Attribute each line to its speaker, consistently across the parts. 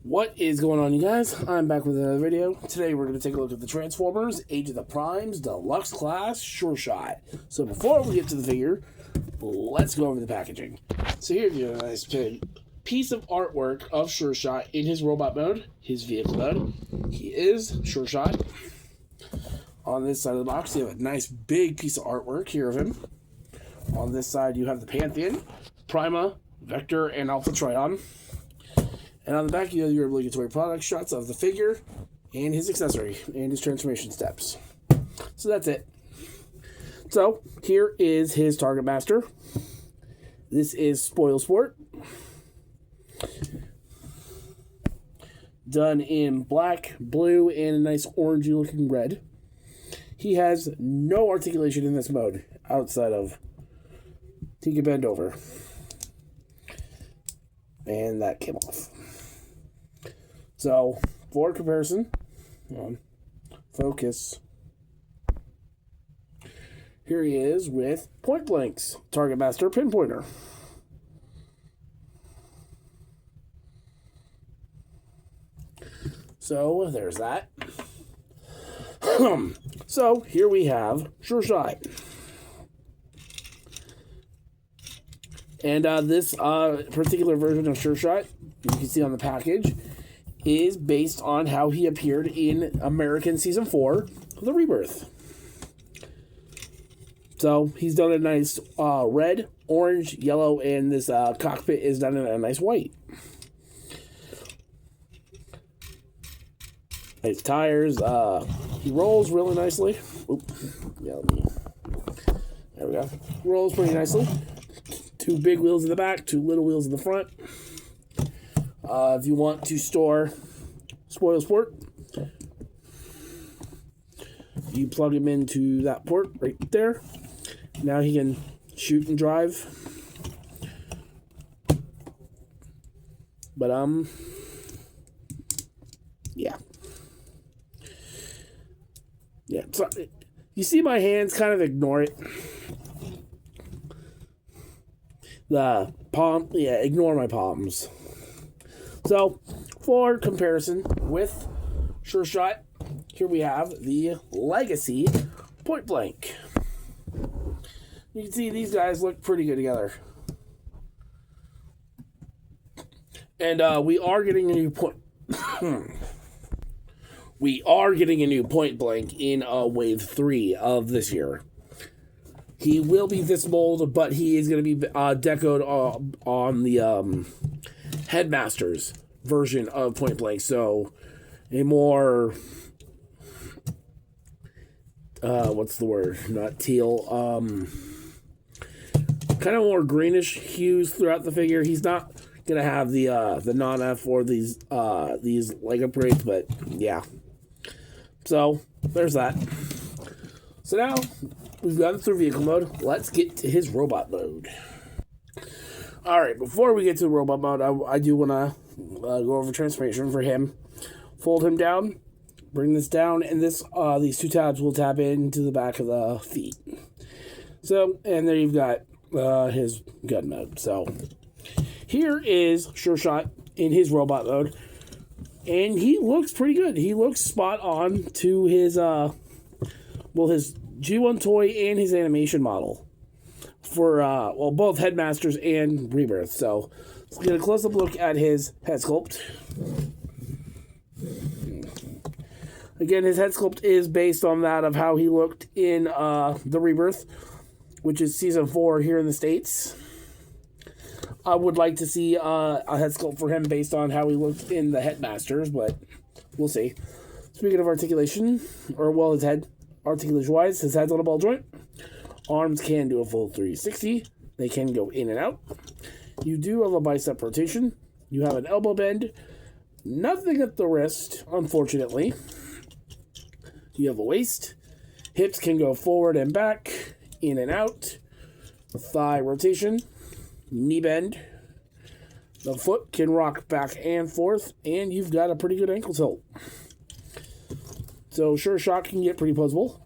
Speaker 1: What is going on, you guys? I'm back with another video. Today we're going to take a look at the Transformers Age of the Primes Deluxe Class Sureshot. So before we get to the figure, let's go over the packaging. So here you have a nice piece of artwork of Sureshot in his robot mode, his vehicle mode. He is Sureshot. On this side of the box, you have a nice big piece of artwork here of him. On this side, you have the Pantheon, Prima, Vector, and Alpha Trion. And on the back, you have your obligatory product shots of the figure and his accessory and his transformation steps. So that's it. So here is his Target Master. This is Spoil Sport. Done in black, blue, and a nice orangey looking red. He has no articulation in this mode outside of he can bend over. And that came off. So, for comparison, focus. Here he is with Point Blank's Target Master Pinpointer. So, there's that. So, here we have Sureshot. And this particular version of Sureshot, you can see on the package, is based on how he appeared in American Season 4, The Rebirth. So, he's done a nice red, orange, yellow, and this cockpit is done in a nice white. Nice tires. He rolls really nicely. Oop. Yeah, there we go. Rolls pretty nicely. 2 big wheels in the back, 2 little wheels in the front. If you want to store Spoil Sport, you plug him into that port right there. Now he can shoot and drive. But, yeah. Yeah, so, you see my hands, kind of ignore it. The palm, yeah, ignore my palms. So, for comparison with Sureshot, here we have the Legacy Point Blank. You can see these guys look pretty good together. And we are getting a new point. We are getting a new Point Blank in Wave 3 of this year. He will be this mold, but he is going to be decoed on the Headmaster's version of Point Blank. So, a more, what's the word? Not teal. Kind of more greenish hues throughout the figure. He's not going to have the non-F or these leg upgrades, but yeah. So, there's that. So now, we've gone through vehicle mode. Let's get to his robot mode. Alright, before we get to robot mode, I do want to go over transformation for him. Fold him down, bring this down, and these 2 tabs will tap into the back of the feet. So, and there you've got his gun mode. So, here is Sureshot in his robot mode. And he looks pretty good. He looks spot on to his, his G1 toy and his animation model for, both Headmasters and Rebirth. So, let's get a close-up look at his head sculpt. Again, his head sculpt is based on that of how he looked in the Rebirth, which is Season 4 here in the States. I would like to see a head sculpt for him based on how he looked in the Headmasters, but we'll see. Speaking of articulation, his head, articulation-wise, his head's on a ball joint. Arms can do a full 360. They can go in and out. You do have a bicep rotation. You have an elbow bend. Nothing at the wrist, unfortunately. You have a waist. Hips can go forward and back, in and out. Thigh rotation. Knee bend. The foot can rock back and forth, and you've got a pretty good ankle tilt. So Sureshot can get pretty posable.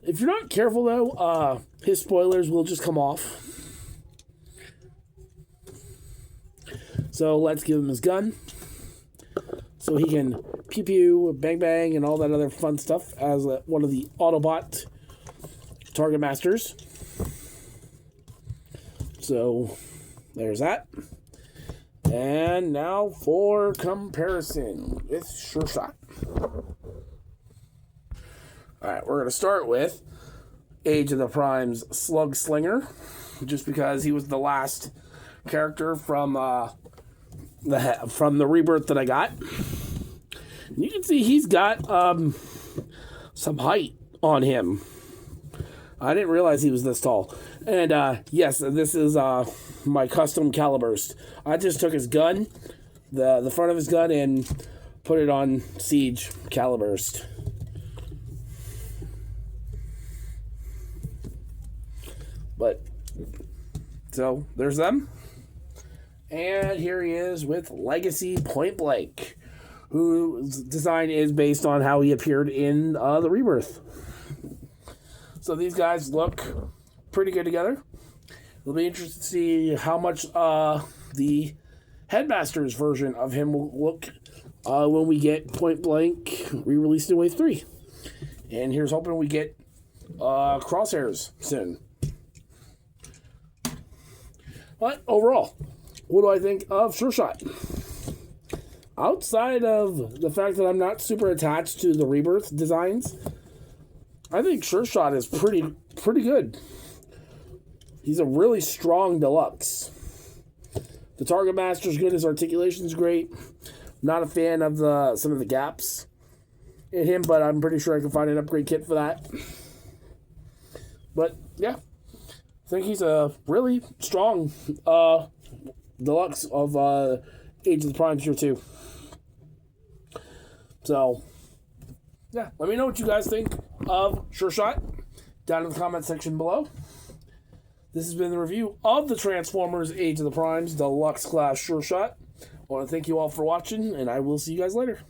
Speaker 1: If you're not careful, though, his spoilers will just come off. So let's give him his gun. so he can pew pew, bang bang, and all that other fun stuff as one of the Autobot Target Masters. So there's that. And now for comparison with Sureshot. Alright, we're going to start with Age of the Prime's Slug Slinger, just because he was the last character from the rebirth that I got. And you can see he's got some height on him. I didn't realize he was this tall. And yes, this is my custom caliburst. I just took his gun, the front of his gun, and put it on Siege caliburst. But, so, there's them. And here he is with Legacy Point Blank, whose design is based on how he appeared in the Rebirth. So these guys look pretty good together. It'll be interesting to see how much the Headmaster's version of him will look when we get Point Blank re-released in Wave 3. And here's hoping we get Crosshairs soon. But overall, what do I think of Sureshot? Outside of the fact that I'm not super attached to the Rebirth designs, I think Sureshot is pretty good. He's a really strong deluxe. The Target Master's good. His articulation's great. Not a fan of some of the gaps in him, but I'm pretty sure I can find an upgrade kit for that. But yeah, I think he's a really strong deluxe of Age of the Prime Tier 2. So yeah, let me know what you guys think of Sureshot down in the comment section below. This has been the review of the Transformers Age of the Primes Deluxe Class Sureshot. I want to thank you all for watching, and I will see you guys later.